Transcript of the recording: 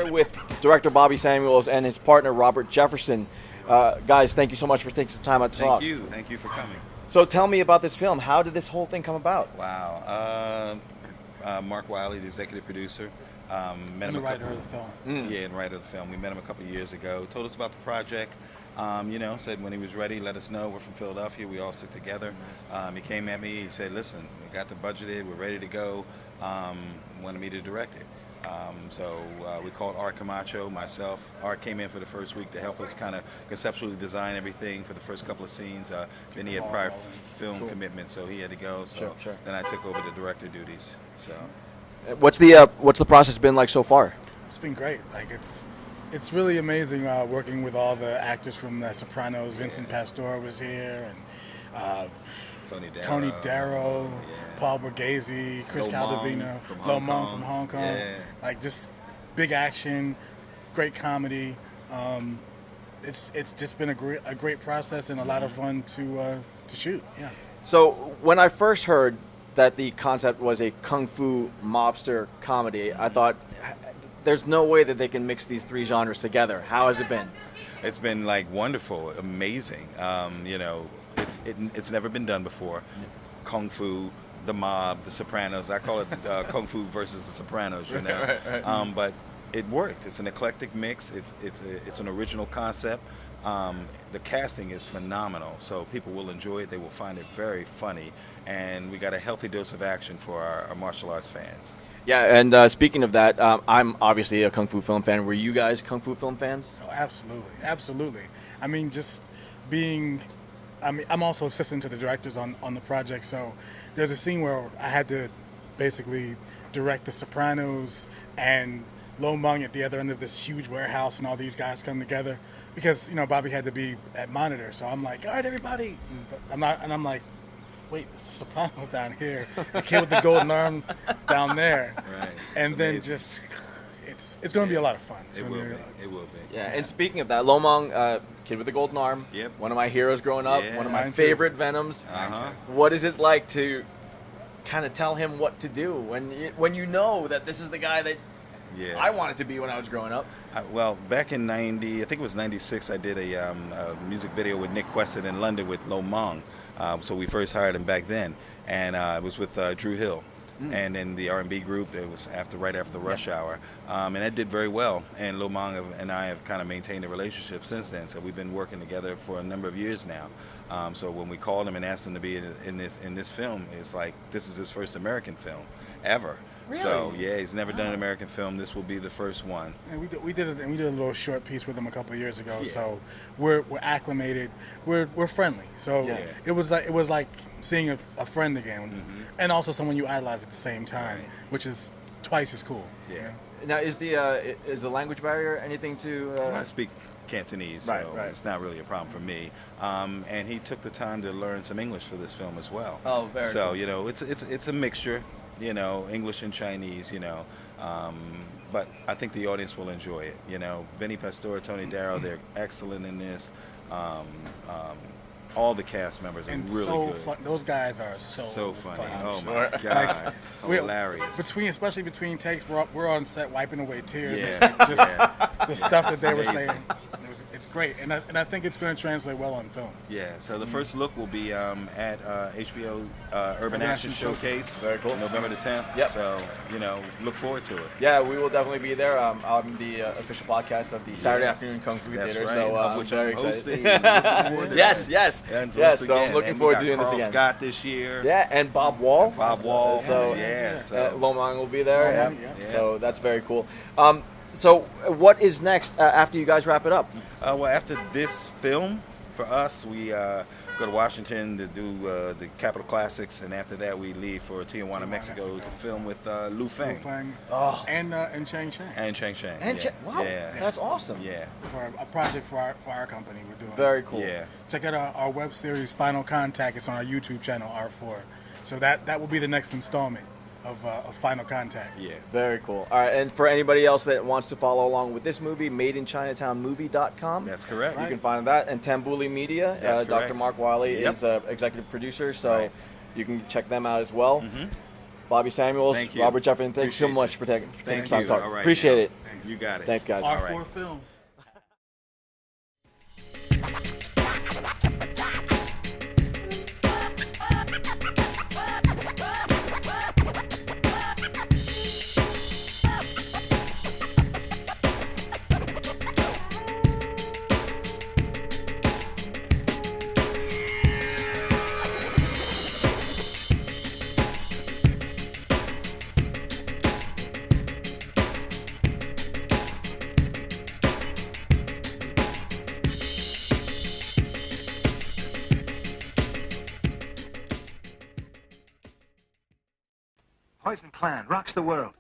here with director Bobby Samuels and his partner Robert Jefferson. Guys, thank you so much for taking some time out to talk. Thank you for coming. So tell me about this film. How did this whole thing come about? Wow. Mark Wiley, the executive producer, met And him the writer of the film. Yeah, and writer of the film. We met him a couple of years ago. Told us about the project. Said when he was ready, let us know. We're from Philadelphia. We all stick together. He came at me. He said, "Listen, we got the budgeted. We're ready to go. Wanted me to direct it." We called Art Camacho, myself. Art came in for the first week to help us kind of conceptually design everything for the first couple of scenes. Then he had prior film commitments, so he had to go. So Sure. then I took over the director duties. So What's the process been like so far? It's been great. Like it's really amazing working with all the actors from The Sopranos. Vincent Pastore was here, and Tony Darrow, Paul Borghese, Chris Caldovino, Lo Mong from Hong Kong. Yeah. Like just big action, great comedy. It's just been a great process and a lot of fun to shoot. Yeah. So when I first heard that the concept was a kung fu mobster comedy, I thought there's no way that they can mix these three genres together. How has it been? It's been like wonderful, amazing. It's never been done before. Kung Fu, the mob, the Sopranos. I call it Kung Fu versus the Sopranos. Right. But it worked. It's an eclectic mix. It's an original concept. The casting is phenomenal, so people will enjoy it. They will find it very funny, and we got a healthy dose of action for our martial arts fans. Yeah, and speaking of that, I'm obviously a kung fu film fan. Were you guys kung fu film fans? Oh, absolutely. I mean, I'm also assistant to the directors on the project, so there's a scene where I had to basically direct The Sopranos and Lo Mong at the other end of this huge warehouse, and all these guys come together because Bobby had to be at monitor. So I'm like, all right, everybody. I'm like, wait, The Sopranos down here, the kid with the golden arm down there, Right. and It's then amazing. just it's going to be a lot of fun. It will be. Yeah, and speaking of that, Lo Mong, kid with the golden arm, Yep. one of my heroes growing up, Yeah. one of my Mine too. favorite Venoms. Uh-huh. What is it like to kind of tell him what to do when you know that this is the guy that Yeah. I wanted to be when I was growing up? Well, back in I think it was 96, I did a music video with Nick Quested in London with Lo Mong. So we first hired him back then, and it was with Dru Hill. And in the R&B group, it was right after Rush Hour, and that did very well. And Lo Mong and I have kind of maintained a relationship since then. So we've been working together for a number of years now. So when we called him and asked him to be in this film, it's like this is his first American film ever. Really? So yeah, he's never done an American film. This will be the first one. And we did a little short piece with him a couple of years ago. Yeah. So we're acclimated. We're friendly. So Yeah. it was like seeing a friend again, and also someone you idolize at the same time, Right. which is twice as cool. Yeah. Now, is the language barrier anything to? I speak Cantonese, so Right. it's not really a problem for me. And he took the time to learn some English for this film as well. Oh, very So cool. it's a mixture, English and Chinese, but I think the audience will enjoy it. Vinny Pastore, Tony Darrow, they're excellent in this. All the cast members are And really so good. fun. Those guys are so funny. fun. Oh my God, hilarious. Especially between takes, we're on set wiping away tears. Yeah, and just yeah. the stuff that they were amazing. saying. It's great, and I think it's going to translate well on film. Yeah, so the first look will be at HBO Urban Action Showcase. Very cool. November the 10th. Yep. So, look forward to it. Yeah, we will definitely be there. I'm the official podcast of the Saturday Yes, Afternoon Kung Fu that's Theater, right, so of I'm which very I'm hosting. excited. Looking forward to Yes, that. yes, And yes. once So I'm again, looking and forward we to doing got this Carl again. Scott this year. Yeah, and Bob Wall. Bob Wall. So Lo Mong will be there. Yeah. So that's very cool. So what is next after you guys wrap it up? Well, after this film, for us, we go to Washington to do the Capitol Classics, and after that, we leave for Tijuana, Mexico, to film with Lu Feng Oh. and Chang Chang and Chang Chang. And yeah. wow, Yeah. that's awesome. Yeah. for a project for our company we're doing. Very cool. Yeah. Check out our web series Final Contact. It's on our YouTube channel R4. So that will be the next installment of Final Contact. Yeah. Very cool. All right, and for anybody else that wants to follow along with this movie, madeinchinatownmovie.com. That's correct. You can find that. And Tambuli Media, That's Dr. correct. Mark Wiley Yep. is executive producer, so Right. you can check them out as well. Bobby Samuels, Thank you. Robert Jefferson, thanks so Appreciate much you. for taking Thank time you. to talk. All right, Appreciate yeah. it. You got it. Thanks, guys. All R4 right. Films. Poison Clan rocks the world.